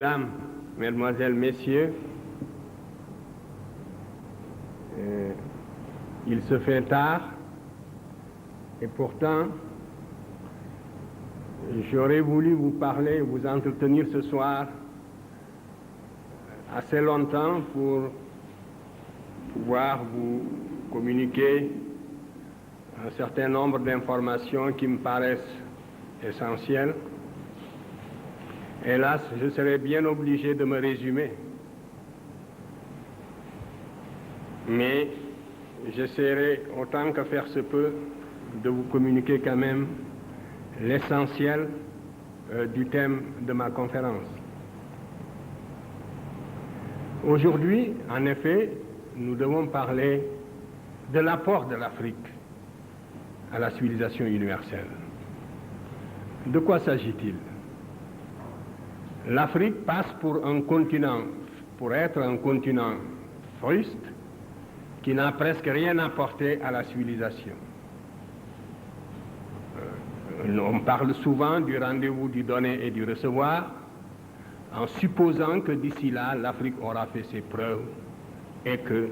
Mesdames, Mesdemoiselles, Messieurs, il se fait tard et pourtant j'aurais voulu vous parler, vous entretenir ce soir assez longtemps pour pouvoir vous communiquer un certain nombre d'informations qui me paraissent essentielles. Hélas, je serais bien obligé de me résumer. Mais j'essaierai autant que faire se peut de vous communiquer quand même l'essentiel du thème de ma conférence. Aujourd'hui, en effet, nous devons parler de l'apport de l'Afrique à la civilisation universelle. De quoi s'agit-il? L'Afrique passe pour être un continent fruste qui n'a presque rien apporté à la civilisation. On parle souvent du rendez-vous du donner et du recevoir, en supposant que d'ici là, l'Afrique aura fait ses preuves et que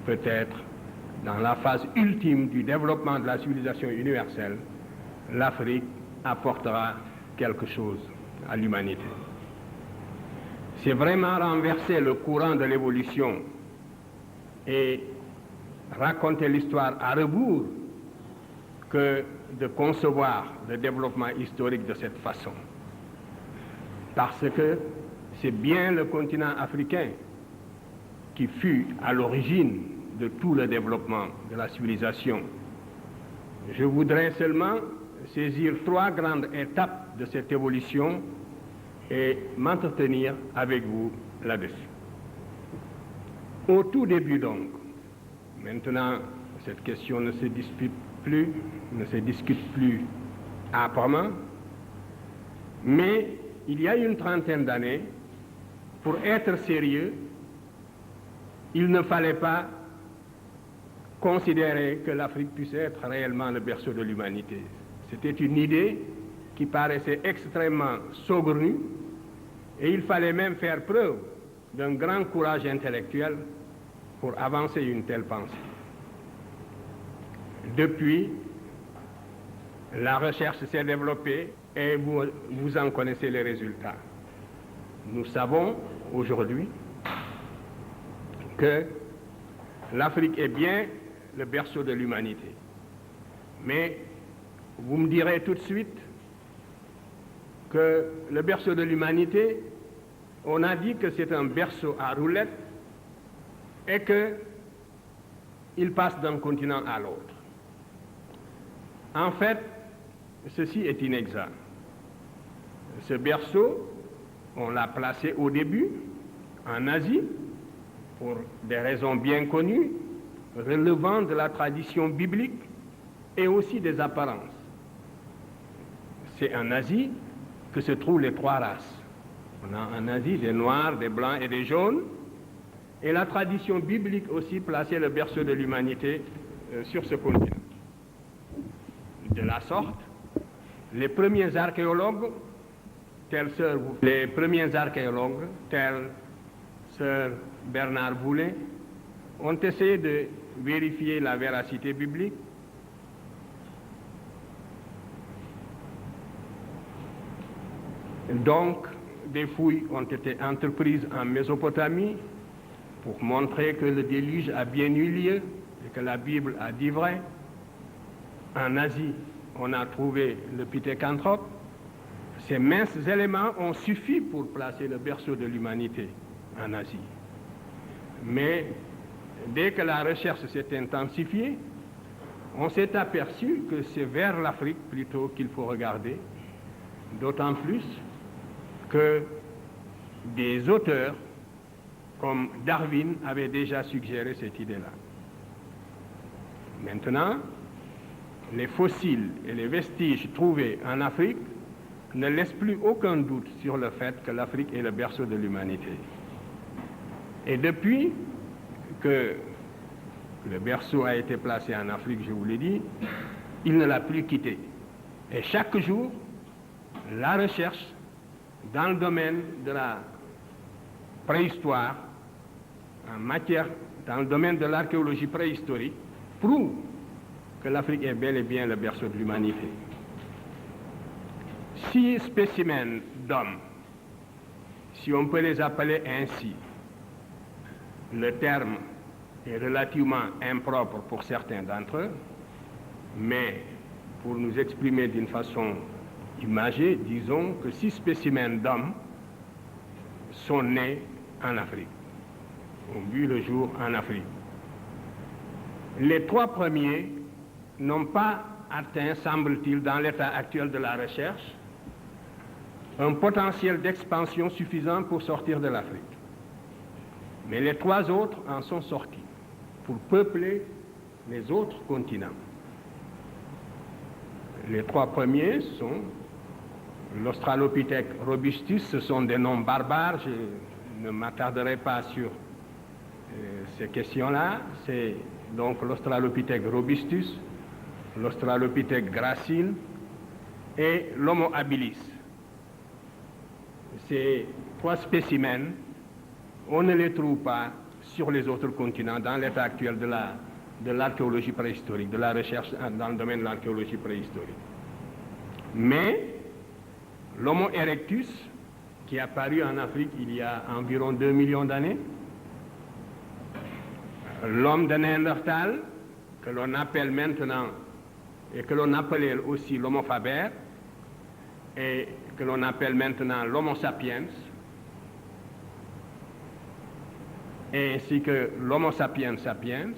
peut-être dans la phase ultime du développement de la civilisation universelle, l'Afrique apportera quelque chose à l'humanité. C'est vraiment renverser le courant de l'évolution et raconter l'histoire à rebours que de concevoir le développement historique de cette façon. Parce que c'est bien le continent africain qui fut à l'origine de tout le développement de la civilisation. Je voudrais seulement saisir trois grandes étapes de cette évolution et m'entretenir avec vous là-dessus. Au tout début donc, maintenant cette question ne se discute plus âprement, mais il y a une trentaine d'années, pour être sérieux, il ne fallait pas considérer que l'Afrique puisse être réellement le berceau de l'humanité. C'était une idée qui paraissait extrêmement saugrenue, et il fallait même faire preuve d'un grand courage intellectuel pour avancer une telle pensée. Depuis, la recherche s'est développée et vous en connaissez les résultats. Nous savons aujourd'hui que l'Afrique est bien le berceau de l'humanité. Mais vous me direz tout de suite que le berceau de l'humanité, on a dit que c'est un berceau à roulettes et qu'il passe d'un continent à l'autre. En fait, ceci est inexact. Ce berceau, on l'a placé au début en Asie pour des raisons bien connues, relevant de la tradition biblique et aussi des apparences. C'est en Asie que se trouvent les trois races. On a en Asie des noirs, des blancs et des jaunes, et la tradition biblique aussi plaçait le berceau de l'humanité sur ce continent. De la sorte, les premiers archéologues, tels Sir Bernard Boulay, ont essayé de vérifier la véracité biblique. Donc, des fouilles ont été entreprises en Mésopotamie pour montrer que le déluge a bien eu lieu et que la Bible a dit vrai. En Asie, on a trouvé le pithécanthrope. Ces minces éléments ont suffi pour placer le berceau de l'humanité en Asie. Mais dès que la recherche s'est intensifiée, on s'est aperçu que c'est vers l'Afrique plutôt qu'il faut regarder, d'autant plus que des auteurs comme Darwin avaient déjà suggéré cette idée-là. Maintenant, les fossiles et les vestiges trouvés en Afrique ne laissent plus aucun doute sur le fait que l'Afrique est le berceau de l'humanité. Et depuis que le berceau a été placé en Afrique, je vous l'ai dit, il ne l'a plus quitté. Et chaque jour, la recherche dans le domaine de la préhistoire, dans le domaine de l'archéologie préhistorique, prouve que l'Afrique est bel et bien le berceau de l'humanité. 6 spécimens d'hommes, si on peut les appeler ainsi, le terme est relativement impropre pour certains d'entre eux, mais pour nous exprimer d'une façon imagée, disons que 6 spécimens d'hommes sont nés en Afrique, ont vu le jour en Afrique. Les 3 premiers n'ont pas atteint, semble-t-il, dans l'état actuel de la recherche, un potentiel d'expansion suffisant pour sortir de l'Afrique. Mais les 3 autres en sont sortis pour peupler les autres continents. Les 3 premiers sont l'Australopithèque robustus, ce sont des noms barbares, je ne m'attarderai pas sur ces questions-là. C'est donc l'Australopithèque robustus, l'Australopithèque gracile et l'Homo habilis. Ces 3 spécimens, on ne les trouve pas sur les autres continents dans l'état actuel de l'archéologie préhistorique, de la recherche dans le domaine de l'archéologie préhistorique. Mais l'Homo erectus, qui est apparu en Afrique il y a environ 2 millions d'années, l'homme de Néandertal, que l'on appelle maintenant, et que l'on appelait aussi l'Homo faber, et que l'on appelle maintenant l'Homo sapiens, ainsi que l'Homo sapiens sapiens,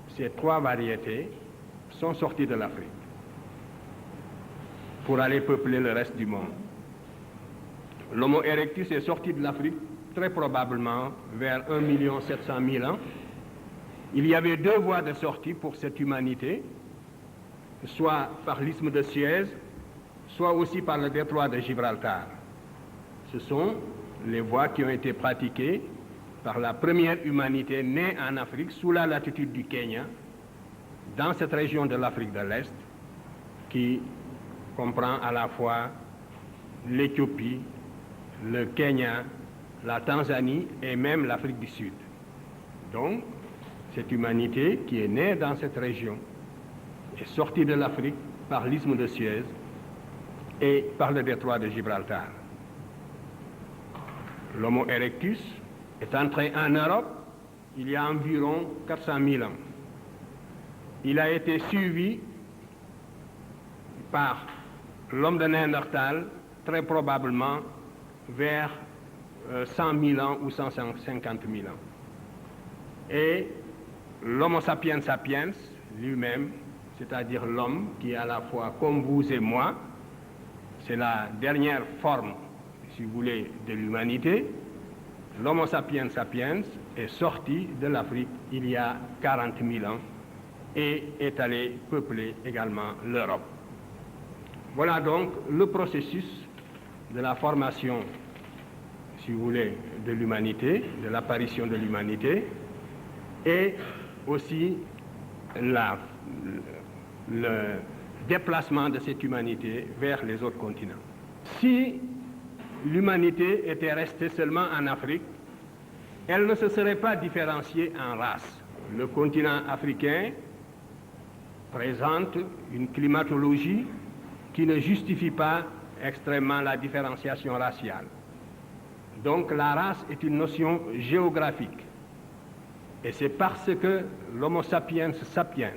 ces 3 variétés sont sorties de l'Afrique pour aller peupler le reste du monde. L'Homo erectus est sorti de l'Afrique très probablement vers 1 700 000 ans. Il y avait 2 voies de sortie pour cette humanité, soit par l'isthme de Suez, soit aussi par le détroit de Gibraltar. Ce sont les voies qui ont été pratiquées par la première humanité née en Afrique sous la latitude du Kenya, dans cette région de l'Afrique de l'Est, qui comprend à la fois l'Éthiopie, le Kenya, la Tanzanie et même l'Afrique du Sud. Donc, cette humanité qui est née dans cette région est sortie de l'Afrique par l'isthme de Suez et par le détroit de Gibraltar. L'Homo erectus est entré en Europe il y a environ 400 000 ans. Il a été suivi par l'homme de Néandertal, très probablement vers 100 000 ans ou 150 000 ans. Et l'Homo sapiens sapiens lui-même, c'est-à-dire l'homme qui est à la fois comme vous et moi, c'est la dernière forme, si vous voulez, de l'humanité. L'Homo sapiens sapiens est sorti de l'Afrique il y a 40 000 ans et est allé peupler également l'Europe. Voilà donc le processus de la formation, si vous voulez, de l'humanité, de l'apparition de l'humanité, et aussi le déplacement de cette humanité vers les autres continents. Si l'humanité était restée seulement en Afrique, elle ne se serait pas différenciée en races. Le continent africain présente une climatologie qui ne justifie pas extrêmement la différenciation raciale. Donc la race est une notion géographique. Et c'est parce que l'Homo sapiens sapiens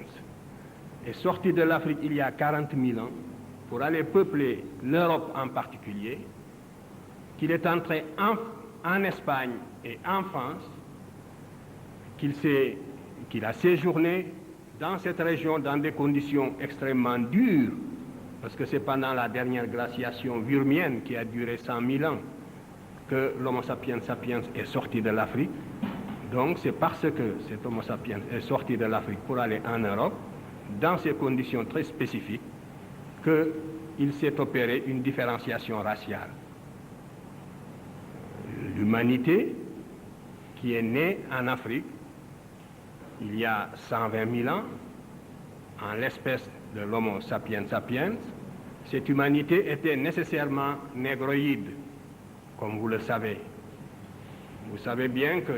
est sorti de l'Afrique il y a 40 000 ans pour aller peupler l'Europe en particulier, qu'il est entré en Espagne et en France, qu'il a séjourné dans cette région dans des conditions extrêmement dures, parce que c'est pendant la dernière glaciation vurmienne qui a duré 100 000 ans que l'Homo sapiens sapiens est sorti de l'Afrique. Donc c'est parce que cet Homo sapiens est sorti de l'Afrique pour aller en Europe, dans ces conditions très spécifiques, qu'il s'est opéré une différenciation raciale. L'humanité qui est née en Afrique il y a 120 000 ans, en l'espèce de l'Homo sapiens sapiens, cette humanité était nécessairement négroïde, comme vous le savez. Vous savez bien que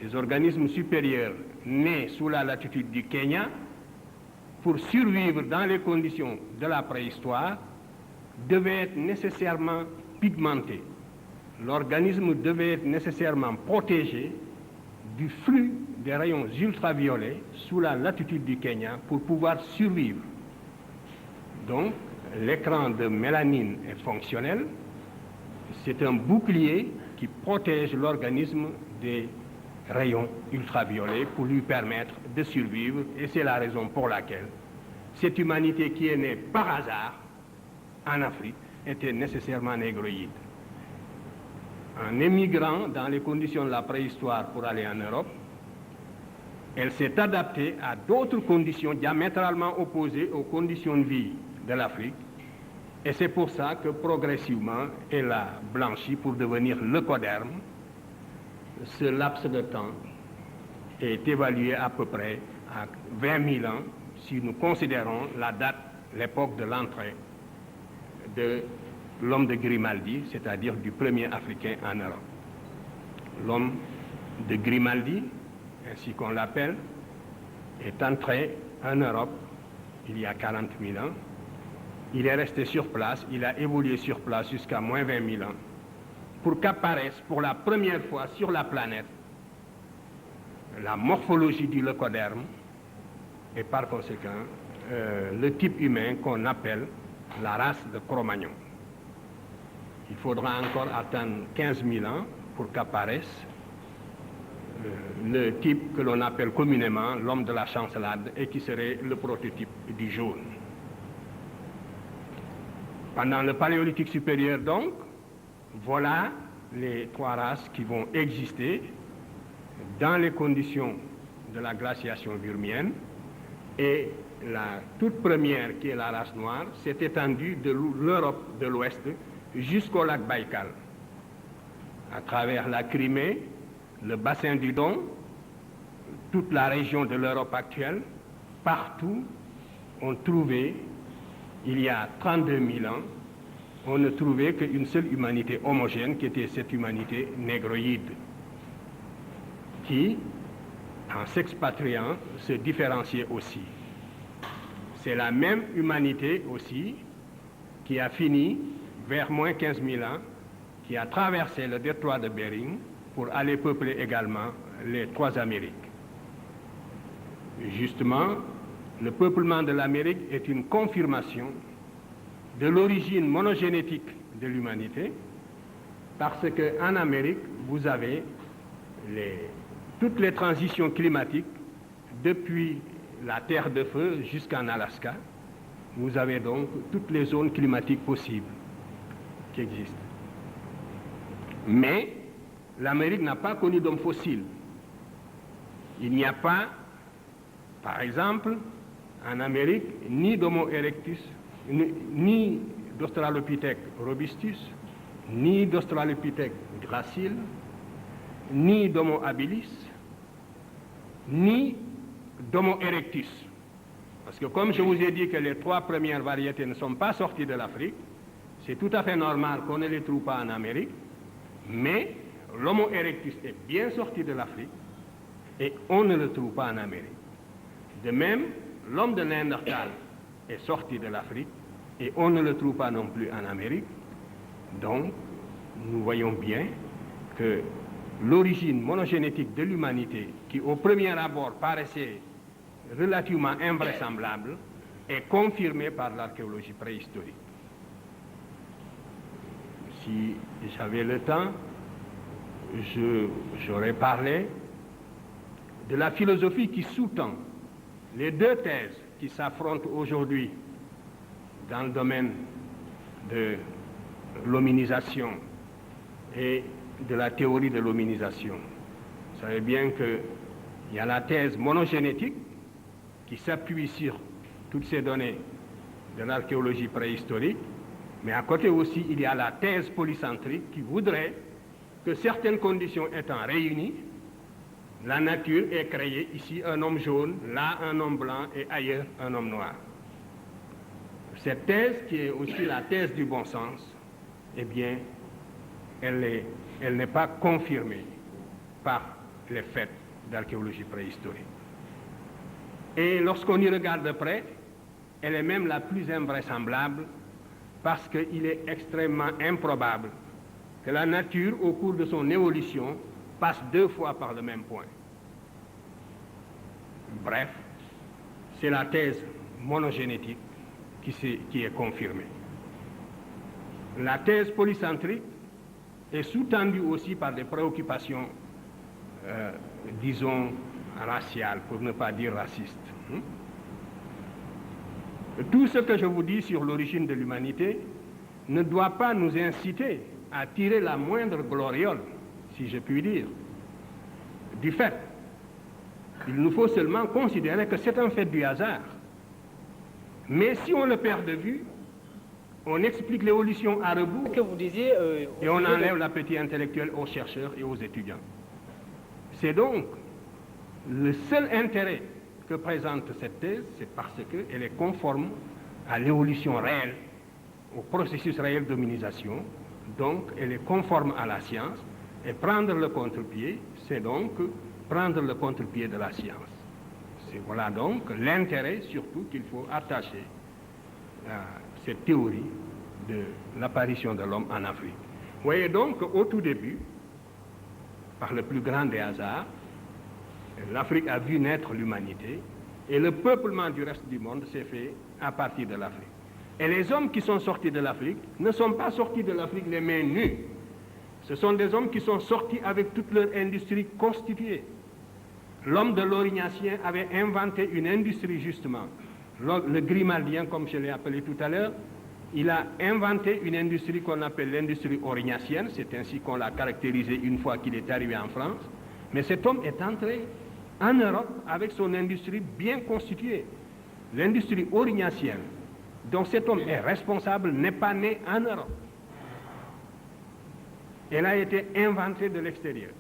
les organismes supérieurs nés sous la latitude du Kenya, pour survivre dans les conditions de la préhistoire, devaient être nécessairement pigmentés. L'organisme devait être nécessairement protégé du flux des rayons ultraviolets sous la latitude du Kenya pour pouvoir survivre. Donc, l'écran de mélanine est fonctionnel. C'est un bouclier qui protège l'organisme des rayons ultraviolets pour lui permettre de survivre. Et c'est la raison pour laquelle cette humanité qui est née par hasard en Afrique était nécessairement négroïde. En émigrant dans les conditions de la préhistoire pour aller en Europe, elle s'est adaptée à d'autres conditions diamétralement opposées aux conditions de vie de l'Afrique. Et c'est pour ça que progressivement, elle a blanchi pour devenir leucoderme. Ce laps de temps est évalué à peu près à 20 000 ans si nous considérons la date, l'époque de l'entrée de l'homme de Grimaldi, c'est-à-dire du premier Africain en Europe. L'homme de Grimaldi, ainsi qu'on l'appelle, est entré en Europe il y a 40 000 ans. Il est resté sur place, il a évolué sur place jusqu'à moins 20 000 ans, pour qu'apparaisse pour la première fois sur la planète la morphologie du leucoderme et par conséquent le type humain qu'on appelle la race de Cro-Magnon. Il faudra encore attendre 15 000 ans pour qu'apparaisse le type que l'on appelle communément l'homme de la chancelade et qui serait le prototype du jaune. Pendant le Paléolithique supérieur, donc, voilà les trois races qui vont exister dans les conditions de la glaciation burmienne. Et la toute première, qui est la race noire, s'est étendue de l'Europe de l'Ouest jusqu'au lac Baïkal, à travers la Crimée, le bassin du Don, toute la région de l'Europe actuelle. Partout, on trouvait, il y a 32 000 ans, on ne trouvait qu'une seule humanité homogène, qui était cette humanité négroïde, qui, en s'expatriant, se différenciait aussi. C'est la même humanité aussi qui a fini, vers moins 15 000 ans, qui a traversé le détroit de Bering pour aller peupler également les trois Amériques. Justement, le peuplement de l'Amérique est une confirmation de l'origine monogénétique de l'humanité, parce qu'en Amérique, vous avez toutes les transitions climatiques depuis la Terre de Feu jusqu'en Alaska. Vous avez donc toutes les zones climatiques possibles qui existent. Mais l'Amérique n'a pas connu d'homme fossile. Il n'y a pas, par exemple, en Amérique, ni d'Homo erectus, ni d'Australopithèque robustus, ni d'Australopithèque gracile, ni d'Homo habilis, ni d'Homo erectus. Parce que comme je vous ai dit que les trois premières variétés ne sont pas sorties de l'Afrique, c'est tout à fait normal qu'on ne les trouve pas en Amérique, mais l'Homo erectus est bien sorti de l'Afrique et on ne le trouve pas en Amérique. De même, l'homme de Néandertal est sorti de l'Afrique et on ne le trouve pas non plus en Amérique. Donc, nous voyons bien que l'origine monogénétique de l'humanité, qui au premier abord paraissait relativement invraisemblable, est confirmée par l'archéologie préhistorique. Si j'avais le temps, j'aurais parlé de la philosophie qui sous-tend les deux thèses qui s'affrontent aujourd'hui dans le domaine de l'hominisation et de la théorie de l'hominisation. Vous savez bien qu'il y a la thèse monogénétique qui s'appuie sur toutes ces données de l'archéologie préhistorique, mais à côté aussi, il y a la thèse polycentrique qui voudrait que certaines conditions étant réunies, la nature ait créé ici un homme jaune, là un homme blanc et ailleurs un homme noir. Cette thèse, qui est aussi la thèse du bon sens, eh bien, elle n'est pas confirmée par les faits d'archéologie préhistorique. Et lorsqu'on y regarde de près, elle est même la plus invraisemblable parce qu'il est extrêmement improbable que la nature, au cours de son évolution, passe 2 fois par le même point. Bref, c'est la thèse monogénétique qui est confirmée. La thèse polycentrique est sous-tendue aussi par des préoccupations, disons, raciales, pour ne pas dire racistes. Tout ce que je vous dis sur l'origine de l'humanité ne doit pas nous inciter à tirer la moindre gloriole, si je puis dire, du fait. Il nous faut seulement considérer que c'est un fait du hasard. Mais si on le perd de vue, on explique l'évolution à rebours que vous disiez, et on enlève l'appétit intellectuel aux chercheurs et aux étudiants. C'est donc le seul intérêt que présente cette thèse, c'est parce qu'elle est conforme à l'évolution réelle, au processus réel d'hominisation, donc elle est conforme à la science, et prendre le contre-pied, c'est donc prendre le contre-pied de la science. Voilà donc l'intérêt surtout qu'il faut attacher à cette théorie de l'apparition de l'homme en Afrique. Vous voyez donc qu'au tout début, par le plus grand des hasards, l'Afrique a vu naître l'humanité et le peuplement du reste du monde s'est fait à partir de l'Afrique. Et les hommes qui sont sortis de l'Afrique ne sont pas sortis de l'Afrique les mains nues. Ce sont des hommes qui sont sortis avec toute leur industrie constituée. L'homme de l'Aurignacien avait inventé une industrie justement. Le Grimaldien, comme je l'ai appelé tout à l'heure, il a inventé une industrie qu'on appelle l'industrie aurignacienne. C'est ainsi qu'on l'a caractérisé une fois qu'il est arrivé en France. Mais cet homme est entré en Europe avec son industrie bien constituée. L'industrie aurignacienne, dont cet homme est responsable, n'est pas née en Europe. Elle a été inventée de l'extérieur.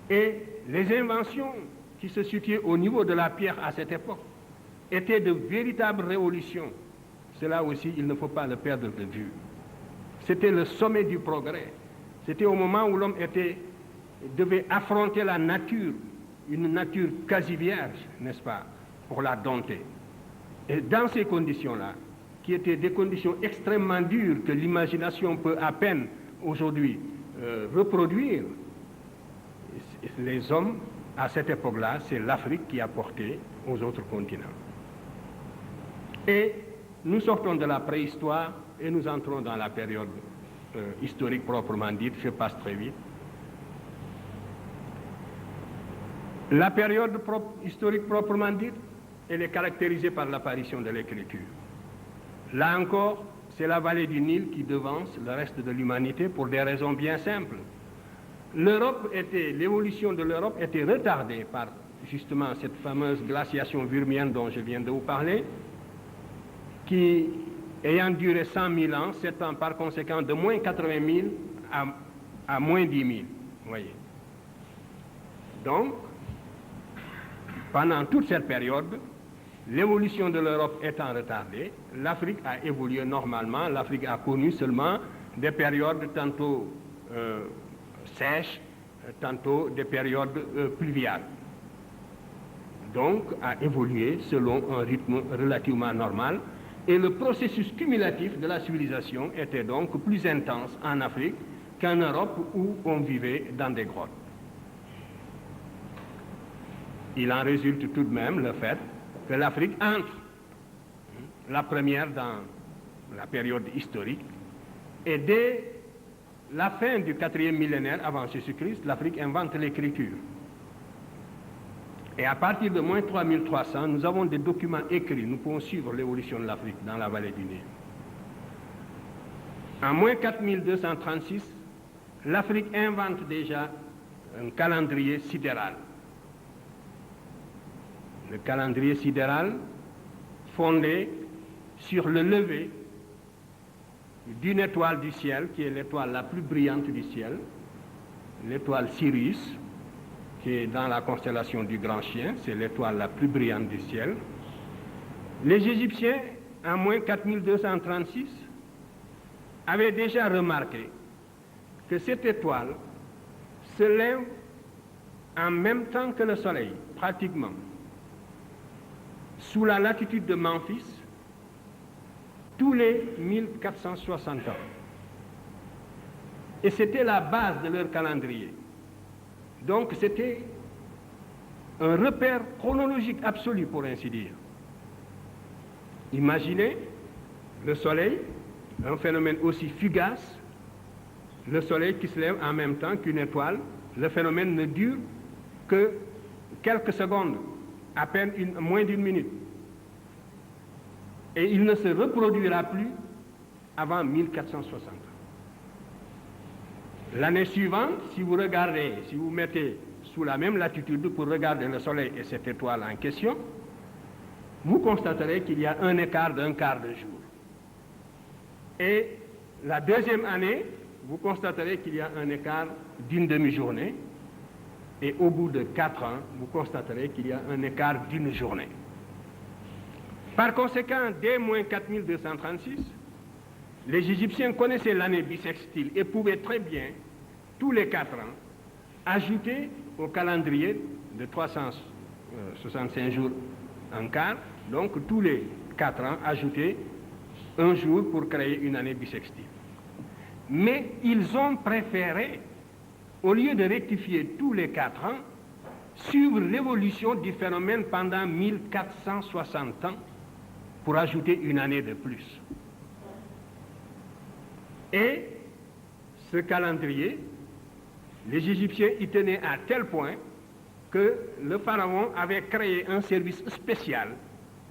Et les inventions qui se situaient au niveau de la pierre à cette époque étaient de véritables révolutions. Cela aussi, il ne faut pas le perdre de vue. C'était le sommet du progrès. C'était au moment où l'homme devait affronter la nature, une nature quasi vierge, n'est-ce pas, pour la dompter. Et dans ces conditions-là, qui étaient des conditions extrêmement dures que l'imagination peut à peine aujourd'hui reproduire, les hommes, à cette époque-là, c'est l'Afrique qui a porté aux autres continents. Et nous sortons de la préhistoire et nous entrons dans la période historique proprement dite. Je passe très vite. La période historique proprement dite, elle est caractérisée par l'apparition de l'écriture. Là encore, c'est la vallée du Nil qui devance le reste de l'humanité pour des raisons bien simples. L'évolution de l'Europe était retardée par justement cette fameuse glaciation vurmienne dont je viens de vous parler, qui, ayant duré 100 000 ans, s'étend par conséquent de moins 80 000 à moins 10 000. Voyez. Donc, pendant toute cette période, l'évolution de l'Europe étant retardée, l'Afrique a évolué normalement. L'Afrique a connu seulement des périodes tantôt sèches, tantôt des périodes pluviales. Donc, a évolué selon un rythme relativement normal. Et le processus cumulatif de la civilisation était donc plus intense en Afrique qu'en Europe où on vivait dans des grottes. Il en résulte tout de même le fait que l'Afrique entre, la première dans la période historique, et dès la fin du 4e millénaire avant Jésus-Christ, l'Afrique invente l'écriture. Et à partir de moins 3300, nous avons des documents écrits, nous pouvons suivre l'évolution de l'Afrique dans la vallée du Nil. En moins 4236, l'Afrique invente déjà un calendrier sidéral. Le calendrier sidéral fondé sur le lever d'une étoile du ciel, qui est l'étoile la plus brillante du ciel, l'étoile Sirius, qui est dans la constellation du Grand Chien, c'est l'étoile la plus brillante du ciel. Les Égyptiens, en moins 4236, avaient déjà remarqué que cette étoile se lève en même temps que le Soleil, pratiquement, sous la latitude de Memphis, tous les 1460 ans. Et c'était la base de leur calendrier. Donc c'était un repère chronologique absolu, pour ainsi dire. Imaginez le Soleil, un phénomène aussi fugace, le Soleil qui se lève en même temps qu'une étoile. Le phénomène ne dure que quelques secondes, à peine moins d'une minute. Et il ne se reproduira plus avant 1460. L'année suivante, si vous regardez, si vous mettez sous la même latitude pour regarder le Soleil et cette étoile en question, vous constaterez qu'il y a un écart d'un quart de jour. Et la deuxième année, vous constaterez qu'il y a un écart d'une demi-journée. Et au bout de 4 ans, vous constaterez qu'il y a un écart d'une journée. Par conséquent, dès moins 4236, les Égyptiens connaissaient l'année bissextile et pouvaient très bien, tous les 4 ans, ajouter au calendrier de 365 jours en quart, donc tous les 4 ans, ajouter un jour pour créer une année bissextile. Mais ils ont préféré, au lieu de rectifier tous les 4 ans, suivre l'évolution du phénomène pendant 1460 ans pour ajouter une année de plus. Et ce calendrier, les Égyptiens y tenaient à tel point que le pharaon avait créé un service spécial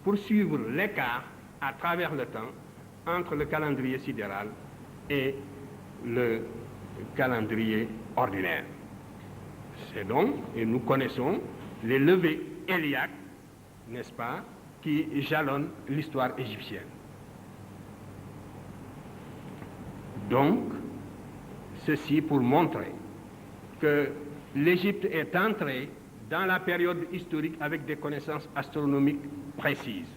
pour suivre l'écart à travers le temps entre le calendrier sidéral et le calendrier ordinaire. C'est donc, et nous connaissons, les levées héliaques, n'est-ce pas, qui jalonnent l'histoire égyptienne. Donc, ceci pour montrer que l'Égypte est entrée dans la période historique avec des connaissances astronomiques précises.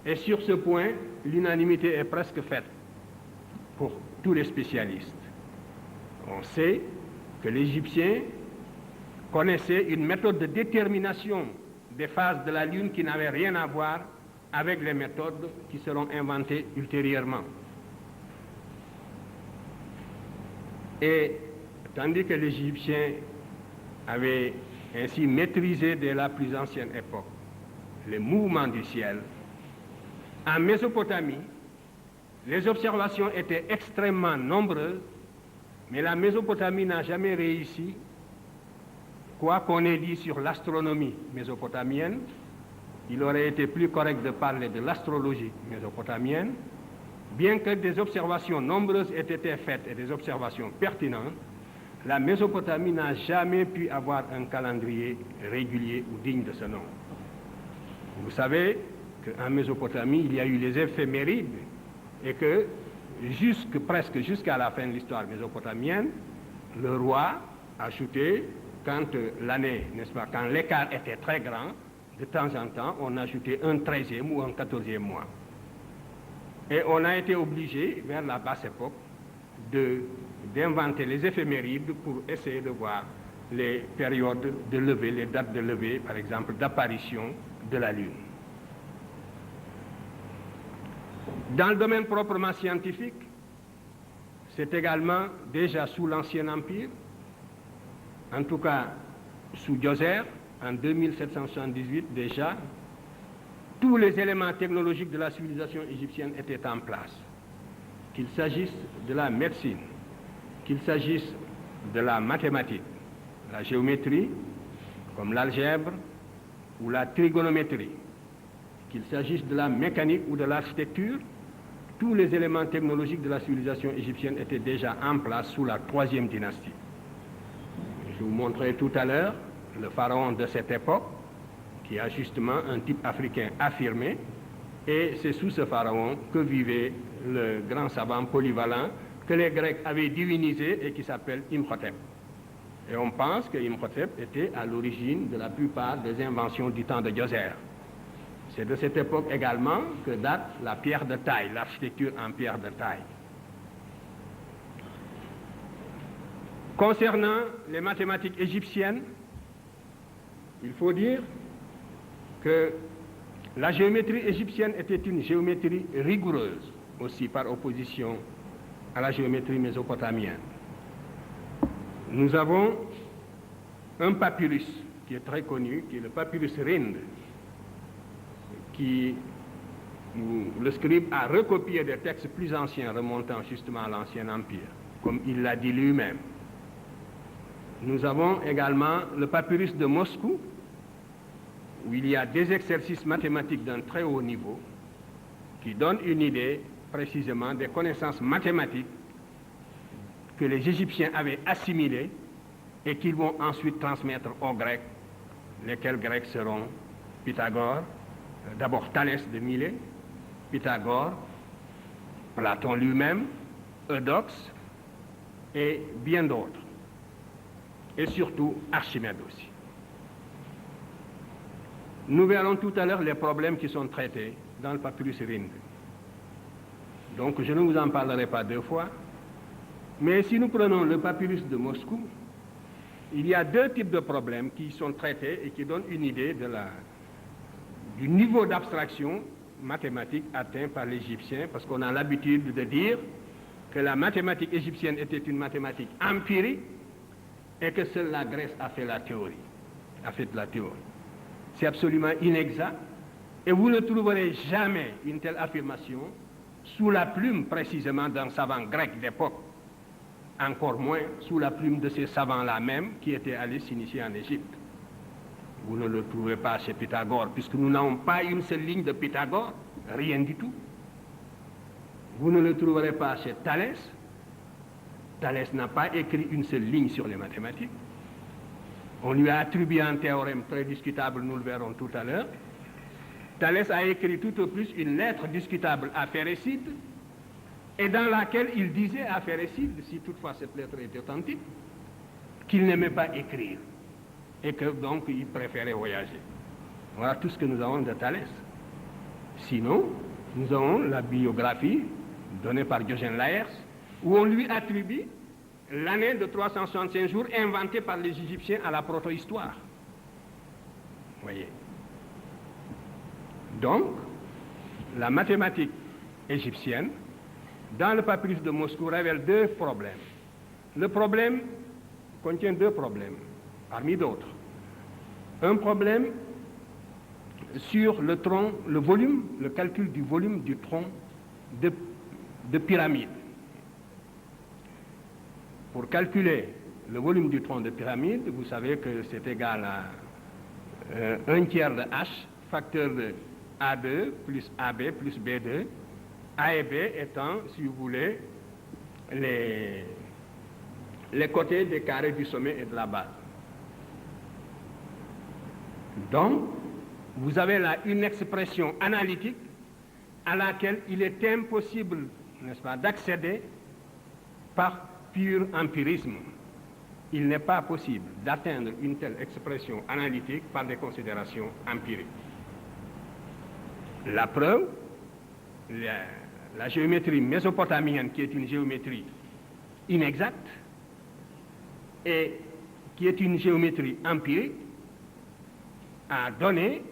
Et sur ce point, l'unanimité est presque faite pour tous les spécialistes. On sait que l'Égyptien connaissait une méthode de détermination des phases de la Lune qui n'avait rien à voir avec les méthodes qui seront inventées ultérieurement. Et tandis que l'Égyptien avait ainsi maîtrisé dès la plus ancienne époque les mouvements du ciel, en Mésopotamie, les observations étaient extrêmement nombreuses, mais la Mésopotamie n'a jamais réussi, quoi qu'on ait dit sur l'astronomie mésopotamienne. Il aurait été plus correct de parler de l'astrologie mésopotamienne. Bien que des observations nombreuses aient été faites et des observations pertinentes, la Mésopotamie n'a jamais pu avoir un calendrier régulier ou digne de ce nom. Vous savez qu'en Mésopotamie, il y a eu les éphémérides et que presque jusqu'à la fin de l'histoire mésopotamienne, le roi ajoutait, quand l'année, n'est-ce pas, quand l'écart était très grand, de temps en temps, on ajoutait un 13e ou un 14e mois. Et on a été obligé, vers la basse époque, d'inventer les éphémérides pour essayer de voir les périodes de levée, les dates de levée, par exemple, d'apparition de la Lune. Dans le domaine proprement scientifique, c'est également déjà sous l'Ancien Empire, en tout cas sous Djoser, en 2778 déjà, tous les éléments technologiques de la civilisation égyptienne étaient en place. Qu'il s'agisse de la médecine, qu'il s'agisse de la mathématique, la géométrie, comme l'algèbre ou la trigonométrie, qu'il s'agisse de la mécanique ou de l'architecture, tous les éléments technologiques de la civilisation égyptienne étaient déjà en place sous la 3e dynastie. Je vous montrerai tout à l'heure le pharaon de cette époque, qui a justement un type africain affirmé, et c'est sous ce pharaon que vivait le grand savant polyvalent que les Grecs avaient divinisé et qui s'appelle Imhotep. Et on pense que Imhotep était à l'origine de la plupart des inventions du temps de Djoser. C'est de cette époque également que date la pierre de taille, l'architecture en pierre de taille. Concernant les mathématiques égyptiennes, il faut dire que la géométrie égyptienne était une géométrie rigoureuse, aussi par opposition à la géométrie mésopotamienne. Nous avons un papyrus qui est très connu, qui est le papyrus Rind, où le scribe a recopié des textes plus anciens remontant justement à l'Ancien Empire, comme il l'a dit lui-même. Nous avons également le papyrus de Moscou, où il y a des exercices mathématiques d'un très haut niveau qui donnent une idée précisément des connaissances mathématiques que les Égyptiens avaient assimilées et qu'ils vont ensuite transmettre aux Grecs, lesquels Grecs seront Pythagore, d'abord Thalès de Milet, Pythagore, Platon lui-même, Eudoxe et bien d'autres. Et surtout Archimède aussi. Nous verrons tout à l'heure les problèmes qui sont traités dans le papyrus Rind. Donc je ne vous en parlerai pas deux fois. Mais si nous prenons le papyrus de Moscou, il y a deux types de problèmes qui sont traités et qui donnent une idée du niveau d'abstraction mathématique atteint par l'Égyptien, parce qu'on a l'habitude de dire que la mathématique égyptienne était une mathématique empirique et que seule la Grèce a fait la théorie, C'est absolument inexact et vous ne trouverez jamais une telle affirmation sous la plume précisément d'un savant grec d'époque, encore moins sous la plume de ces savants-là même qui étaient allés s'initier en Égypte. Vous ne le trouvez pas chez Pythagore, puisque nous n'avons pas une seule ligne de Pythagore, rien du tout. Vous ne le trouverez pas chez Thalès. Thalès n'a pas écrit une seule ligne sur les mathématiques. On lui a attribué un théorème très discutable, nous le verrons tout à l'heure. Thalès a écrit tout au plus une lettre discutable à Phérécyde, et dans laquelle il disait à Phérécyde, si toutefois cette lettre est authentique, qu'il n'aimait pas écrire, et que donc il préférait voyager. Voilà tout ce que nous avons de Thalès. Sinon, nous avons la biographie donnée par Diogène Laërce, où on lui attribue l'année de 365 jours inventée par les Égyptiens à la proto-histoire. Vous voyez. Donc, la mathématique égyptienne, dans le papyrus de Moscou, révèle deux problèmes. Le problème contient deux problèmes, parmi d'autres. Un problème sur le tronc, le volume, le calcul du volume du tronc de pyramide. Pour calculer le volume du tronc de pyramide, vous savez que c'est égal à 1/3 de H, facteur de A2 plus AB plus B2, A et B étant, si vous voulez, les côtés des carrés du sommet et de la base. Donc, vous avez là une expression analytique à laquelle il est impossible, n'est-ce pas, d'accéder par pur empirisme. Il n'est pas possible d'atteindre une telle expression analytique par des considérations empiriques. La preuve, la géométrie mésopotamienne, qui est une géométrie inexacte et qui est une géométrie empirique, a donné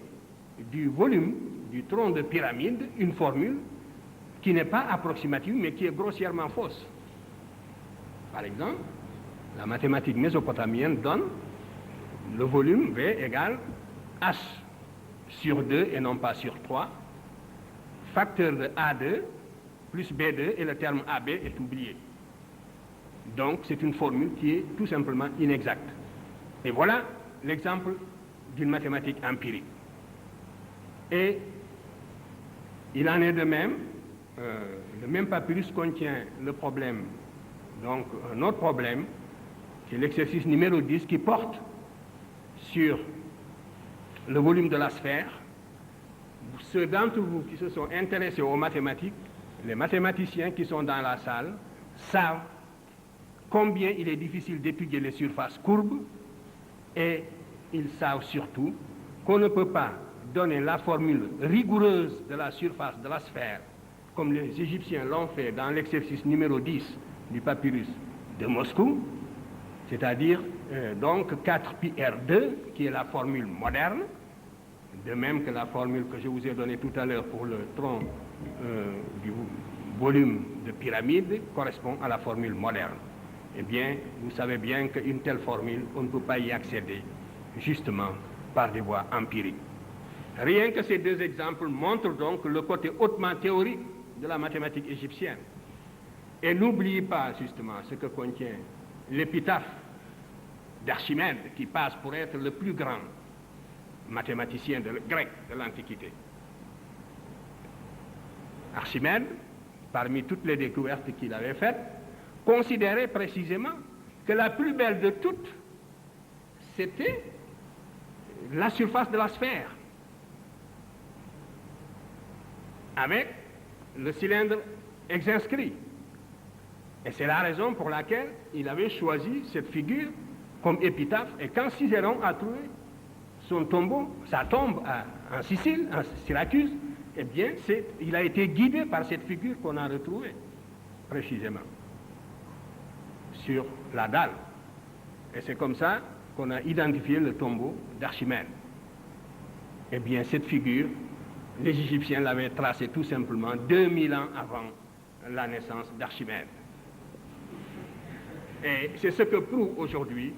du volume du tronc de pyramide une formule qui n'est pas approximative mais qui est grossièrement fausse. Par exemple, la mathématique mésopotamienne donne le volume V égale H sur 2 et non pas sur 3, facteur de A2 plus B2 et le terme AB est oublié. Donc c'est une formule qui est tout simplement inexacte. Et voilà l'exemple d'une mathématique empirique. Et il en est de même, le même papyrus contient le problème, donc un autre problème, qui est l'exercice numéro 10, qui porte sur le volume de la sphère. Ceux d'entre vous qui se sont intéressés aux mathématiques, les mathématiciens qui sont dans la salle, savent combien il est difficile d'étudier les surfaces courbes, et ils savent surtout qu'on ne peut pas donner la formule rigoureuse de la surface de la sphère, comme les Égyptiens l'ont fait dans l'exercice numéro 10 du papyrus de Moscou, C'est-à-dire donc 4πr2, qui est la formule moderne, de même que la formule que je vous ai donnée tout à l'heure pour le tronc du volume de pyramide correspond à la formule moderne. Eh bien, vous savez bien qu'une telle formule, on ne peut pas y accéder, justement, par des voies empiriques. Rien que ces deux exemples montrent donc le côté hautement théorique de la mathématique égyptienne. Et n'oubliez pas, justement, ce que contient l'épitaphe d'Archimède, qui passe pour être le plus grand mathématicien grec de l'Antiquité. Archimède, parmi toutes les découvertes qu'il avait faites, considérait précisément que la plus belle de toutes, c'était la surface de la sphère, avec le cylindre exscrit. Et c'est la raison pour laquelle il avait choisi cette figure comme épitaphe. Et quand Cicéron a trouvé son tombeau, sa tombe en Sicile, en Syracuse, eh bien, il a été guidé par cette figure qu'on a retrouvée, précisément, sur la dalle. Et c'est comme ça qu'on a identifié le tombeau d'Archimède. Eh bien, cette figure, les Égyptiens l'avaient tracée tout simplement 2000 ans avant la naissance d'Archimède. Et c'est ce que prouve aujourd'hui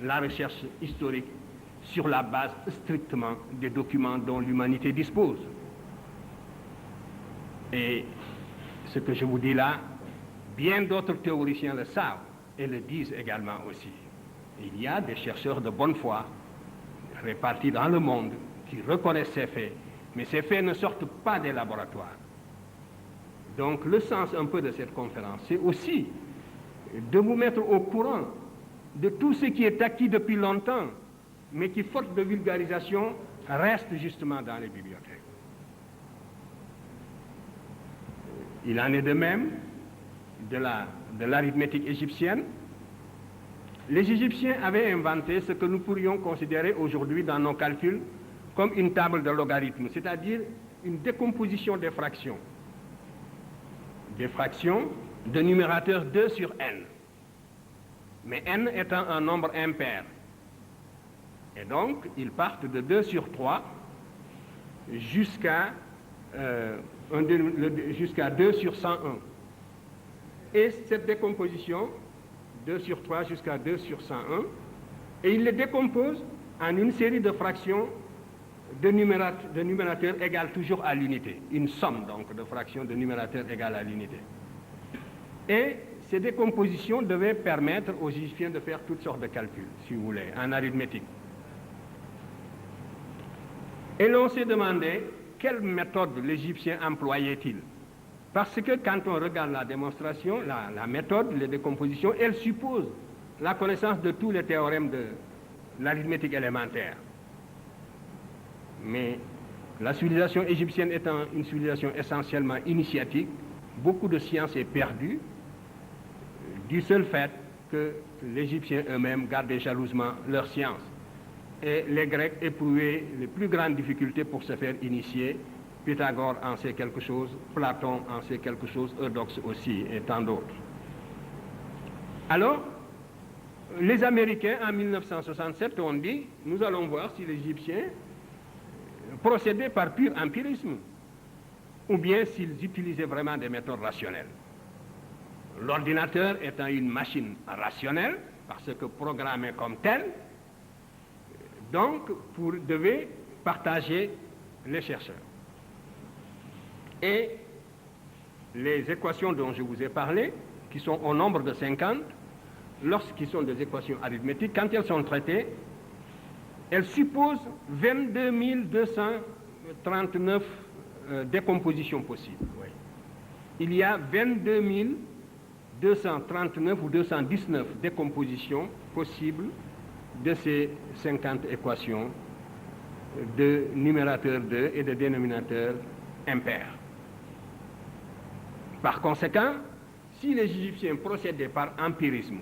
la recherche historique sur la base strictement des documents dont l'humanité dispose. Et ce que je vous dis là, bien d'autres théoriciens le savent et le disent également aussi. Il y a des chercheurs de bonne foi répartis dans le monde qui reconnaissent ces faits, mais ces faits ne sortent pas des laboratoires. Donc le sens un peu de cette conférence, c'est aussi de vous mettre au courant de tout ce qui est acquis depuis longtemps, mais qui, faute de vulgarisation, reste justement dans les bibliothèques. Il en est de même de l'arithmétique égyptienne. Les Égyptiens avaient inventé ce que nous pourrions considérer aujourd'hui dans nos calculs comme une table de logarithmes, c'est-à-dire une décomposition des fractions. Des fractions de numérateur 2 sur n. Mais n étant un nombre impair. Et donc, ils partent de 2 sur 3 jusqu'à 2 sur 101. Et cette décomposition, 2 sur 3 jusqu'à 2 sur 101, et ils les décomposent en une série de fractions de numérateurs égales toujours à l'unité. Une somme donc de fractions de numérateurs égales à l'unité. Et ces décompositions devaient permettre aux Égyptiens de faire toutes sortes de calculs, si vous voulez, en arithmétique. Et l'on s'est demandé quelle méthode l'Égyptien employait-il. Parce que quand on regarde la démonstration, la méthode, les décompositions, elle suppose la connaissance de tous les théorèmes de l'arithmétique élémentaire. Mais la civilisation égyptienne étant une civilisation essentiellement initiatique, beaucoup de science est perdue du seul fait que les Égyptiens eux-mêmes gardaient jalousement leur science. Et les Grecs éprouvaient les plus grandes difficultés pour se faire initier. Pythagore en sait quelque chose, Platon en sait quelque chose, Eudoxe aussi, et tant d'autres. Alors, les Américains, en 1967, ont dit, nous allons voir si les Égyptiens procédaient par pur empirisme, ou bien s'ils utilisaient vraiment des méthodes rationnelles. L'ordinateur étant une machine rationnelle, parce que programmée comme telle, donc, devait partager les chercheurs. Et les équations dont je vous ai parlé, qui sont au nombre de 50, lorsqu'ils sont des équations arithmétiques, quand elles sont traitées, elles supposent 22 239 décompositions possibles. Oui. Il y a 22 239 ou 219 décompositions possibles de ces 50 équations de numérateur 2 et de dénominateur impair. Par conséquent, si les Égyptiens procédaient par empirisme,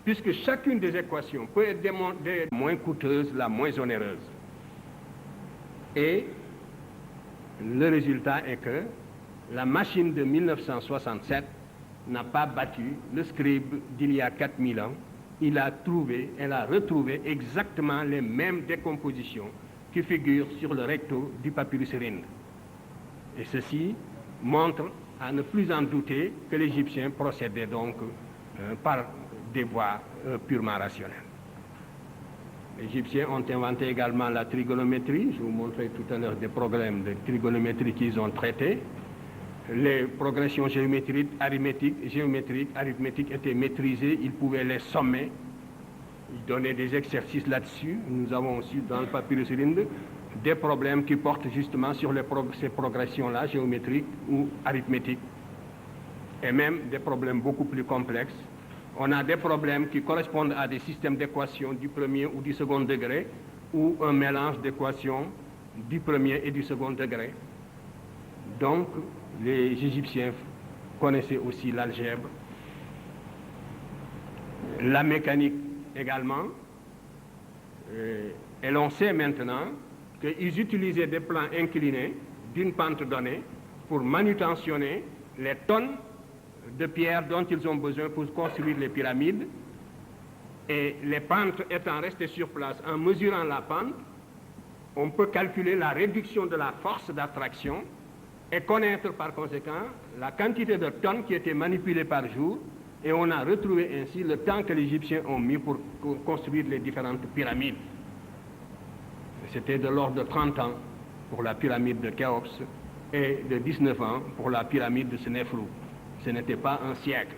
puisque chacune des équations peut être démontrée la moins coûteuse, la moins onéreuse, et le résultat est que la machine de 1967 n'a pas battu le scribe d'il y a 4000 ans, elle a retrouvé exactement les mêmes décompositions qui figurent sur le recto du papyrus Rhind. Et ceci montre, à ne plus en douter, que l'Égyptien procédait donc par des voies purement rationnelles. Les Égyptiens ont inventé également la trigonométrie. Je vous montrais tout à l'heure des problèmes de trigonométrie qu'ils ont traités. Les progressions géométriques, arithmétiques étaient maîtrisées, ils pouvaient les sommer, ils donnaient des exercices là-dessus. Nous avons aussi dans le papyrus Rhind des problèmes qui portent justement sur ces progressions-là, géométriques ou arithmétiques, et même des problèmes beaucoup plus complexes. On a des problèmes qui correspondent à des systèmes d'équations du premier ou du second degré, ou un mélange d'équations du premier et du second degré. Donc, les Égyptiens connaissaient aussi l'algèbre, la mécanique également, et l'on sait maintenant qu'ils utilisaient des plans inclinés d'une pente donnée pour manutentionner les tonnes de pierres dont ils ont besoin pour construire les pyramides, et les pentes étant restées sur place, en mesurant la pente, on peut calculer la réduction de la force d'attraction et connaître par conséquent la quantité de tonnes qui étaient manipulées par jour, et on a retrouvé ainsi le temps que les Égyptiens ont mis pour construire les différentes pyramides. C'était de l'ordre de 30 ans pour la pyramide de Khéops et de 19 ans pour la pyramide de Sénéfrou. Ce n'était pas un siècle.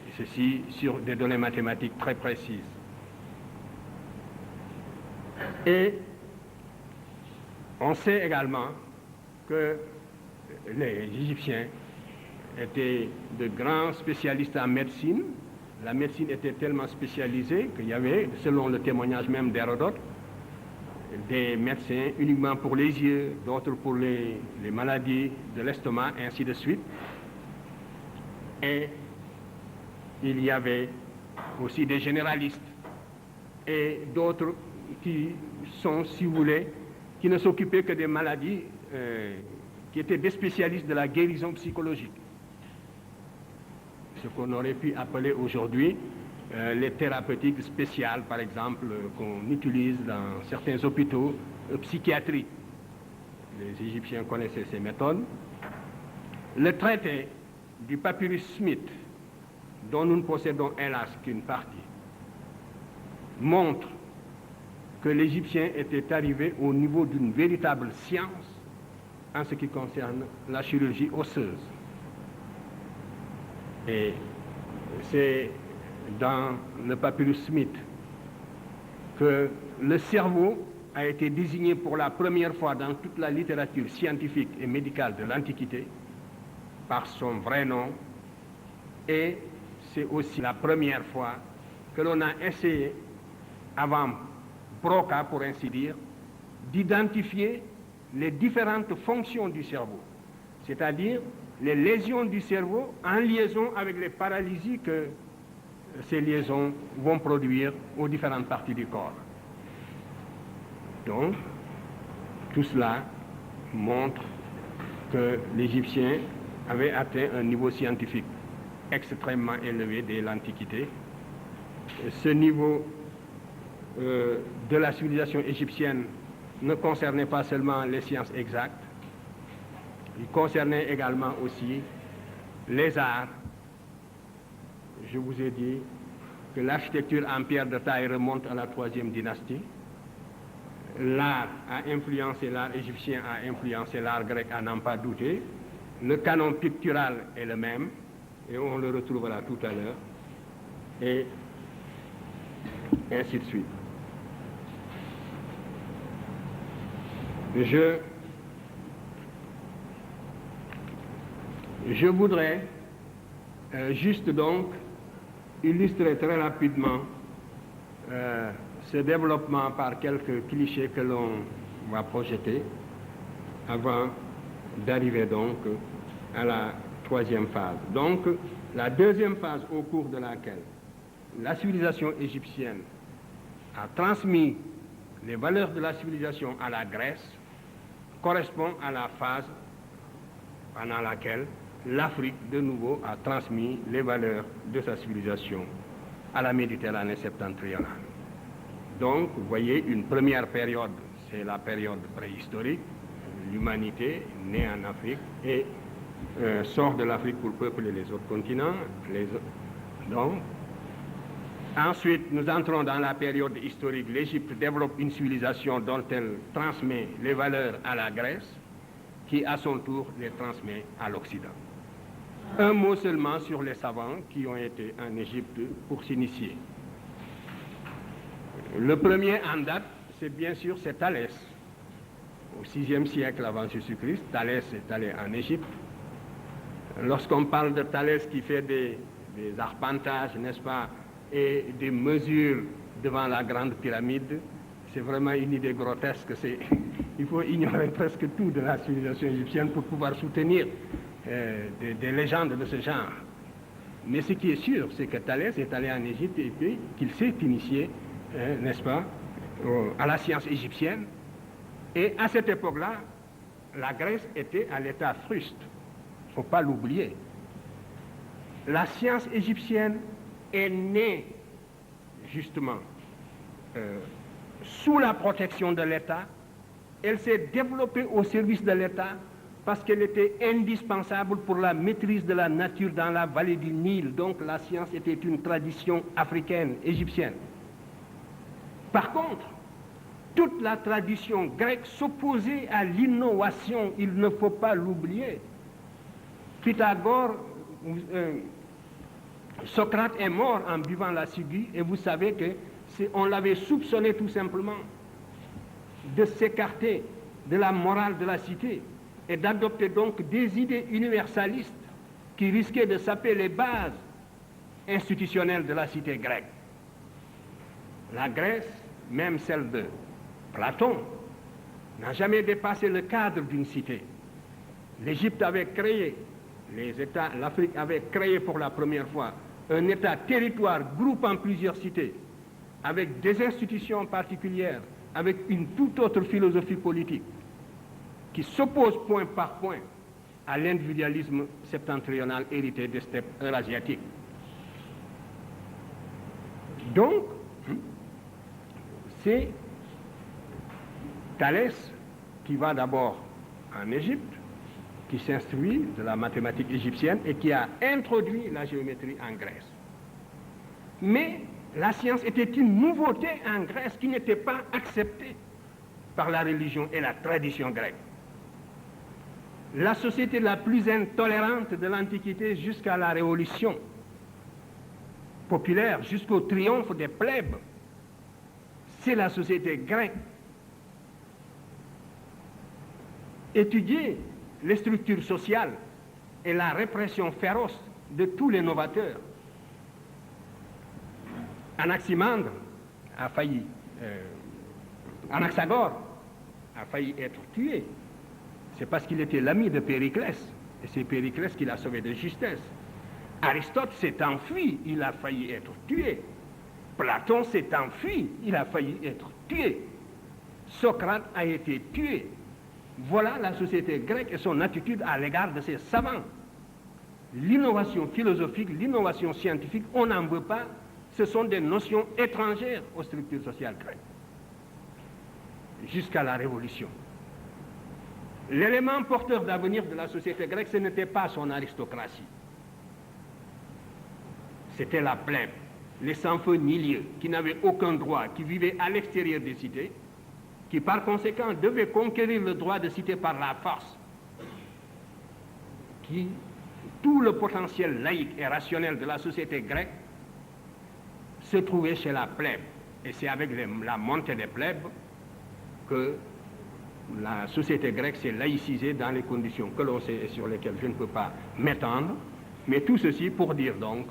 Et ceci sur des données mathématiques très précises. Et on sait également que les Égyptiens étaient de grands spécialistes en médecine. La médecine était tellement spécialisée qu'il y avait, selon le témoignage même d'Hérodote, des médecins uniquement pour les yeux, d'autres pour les maladies de l'estomac, et ainsi de suite. Et il y avait aussi des généralistes et d'autres qui sont, si vous voulez, qui ne s'occupaient que des maladies, qui étaient des spécialistes de la guérison psychologique. Ce qu'on aurait pu appeler aujourd'hui les thérapeutiques spéciales, par exemple, qu'on utilise dans certains hôpitaux psychiatriques. Les Égyptiens connaissaient ces méthodes. Le traité du papyrus Smith, dont nous ne possédons hélas qu'une partie, montre que l'Égyptien était arrivé au niveau d'une véritable science en ce qui concerne la chirurgie osseuse. Et c'est dans le papyrus Smith que le cerveau a été désigné pour la première fois dans toute la littérature scientifique et médicale de l'Antiquité par son vrai nom, et c'est aussi la première fois que l'on a essayé, avant Broca pour ainsi dire, d'identifier les différentes fonctions du cerveau, c'est-à-dire les lésions du cerveau en liaison avec les paralysies que ces liaisons vont produire aux différentes parties du corps. Donc, tout cela montre que l'Égyptien avait atteint un niveau scientifique extrêmement élevé dès l'Antiquité. Ce niveau de la civilisation égyptienne ne concernait pas seulement les sciences exactes, il concernait également aussi les arts. Je vous ai dit que l'architecture en pierre de taille remonte à la 3e dynastie. L'art a influencé l'art égyptien, a influencé l'art grec, à n'en pas douter. Le canon pictural est le même, et on le retrouvera tout à l'heure, et ainsi de suite. Je voudrais juste donc illustrer très rapidement ce développement par quelques clichés que l'on va projeter avant d'arriver donc à la 3e phase. Donc, la 2e phase au cours de laquelle la civilisation égyptienne a transmis les valeurs de la civilisation à la Grèce correspond à la phase pendant laquelle l'Afrique, de nouveau, a transmis les valeurs de sa civilisation à la Méditerranée septentrionale. Donc, vous voyez, une première période, c'est la période préhistorique. L'humanité naît en Afrique et sort de l'Afrique pour peupler les autres continents. Donc, ensuite, nous entrons dans la période historique. L'Égypte développe une civilisation dont elle transmet les valeurs à la Grèce, qui à son tour les transmet à l'Occident. Un mot seulement sur les savants qui ont été en Égypte pour s'initier. Le premier en date, c'est bien sûr Thalès. Au VIe siècle avant Jésus-Christ, Thalès est allé en Égypte. Lorsqu'on parle de Thalès qui fait des arpentages, n'est-ce pas, et des mesures devant la grande pyramide, c'est vraiment une idée grotesque. Il faut ignorer presque tout de la civilisation égyptienne pour pouvoir soutenir des légendes de ce genre. Mais ce qui est sûr, c'est que Thalès est allé en Égypte et puis qu'il s'est initié, n'est-ce pas, à la science égyptienne. Et à cette époque-là, la Grèce était à l'état fruste. Il ne faut pas l'oublier. La science égyptienne est née, justement, sous la protection de l'État. Elle s'est développée au service de l'État parce qu'elle était indispensable pour la maîtrise de la nature dans la vallée du Nil. Donc la science était une tradition africaine, égyptienne. Par contre, toute la tradition grecque s'opposait à l'innovation, il ne faut pas l'oublier. Pythagore, Socrate est mort en buvant la ciguë, et vous savez qu'on l'avait soupçonné tout simplement de s'écarter de la morale de la cité et d'adopter donc des idées universalistes qui risquaient de saper les bases institutionnelles de la cité grecque. La Grèce, même celle de Platon, n'a jamais dépassé le cadre d'une cité. L'Égypte avait créé, l'Afrique avait créé pour la première fois un État-territoire groupant plusieurs cités, avec des institutions particulières, avec une toute autre philosophie politique, qui s'oppose point par point à l'individualisme septentrional hérité des steppes eurasiatiques. Donc, c'est Thalès qui va d'abord en Égypte, qui s'instruit de la mathématique égyptienne et qui a introduit la géométrie en Grèce. Mais la science était une nouveauté en Grèce qui n'était pas acceptée par la religion et la tradition grecque. La société la plus intolérante de l'Antiquité jusqu'à la Révolution populaire, jusqu'au triomphe des plèbes, c'est la société grecque. Étudier les structures sociales et la répression féroce de tous les novateurs. Anaximandre a failli, Anaxagore a failli être tué. C'est parce qu'il était l'ami de Périclès, et c'est Périclès qui l'a sauvé de justesse. Aristote s'est enfui, il a failli être tué. Platon s'est enfui, il a failli être tué. Socrate a été tué. Voilà la société grecque et son attitude à l'égard de ses savants. L'innovation philosophique, l'innovation scientifique, on n'en veut pas. Ce sont des notions étrangères aux structures sociales grecques. Jusqu'à la Révolution. L'élément porteur d'avenir de la société grecque, ce n'était pas son aristocratie. C'était la plèbe, les sans-feu ni lieu, qui n'avaient aucun droit, qui vivaient à l'extérieur des cités, qui par conséquent devaient conquérir le droit de cité par la force, qui, tout le potentiel laïque et rationnel de la société grecque se trouvait chez la plèbe. Et c'est avec la montée des plèbes que la société grecque s'est laïcisée dans les conditions que l'on sait et sur lesquelles je ne peux pas m'étendre, mais tout ceci pour dire donc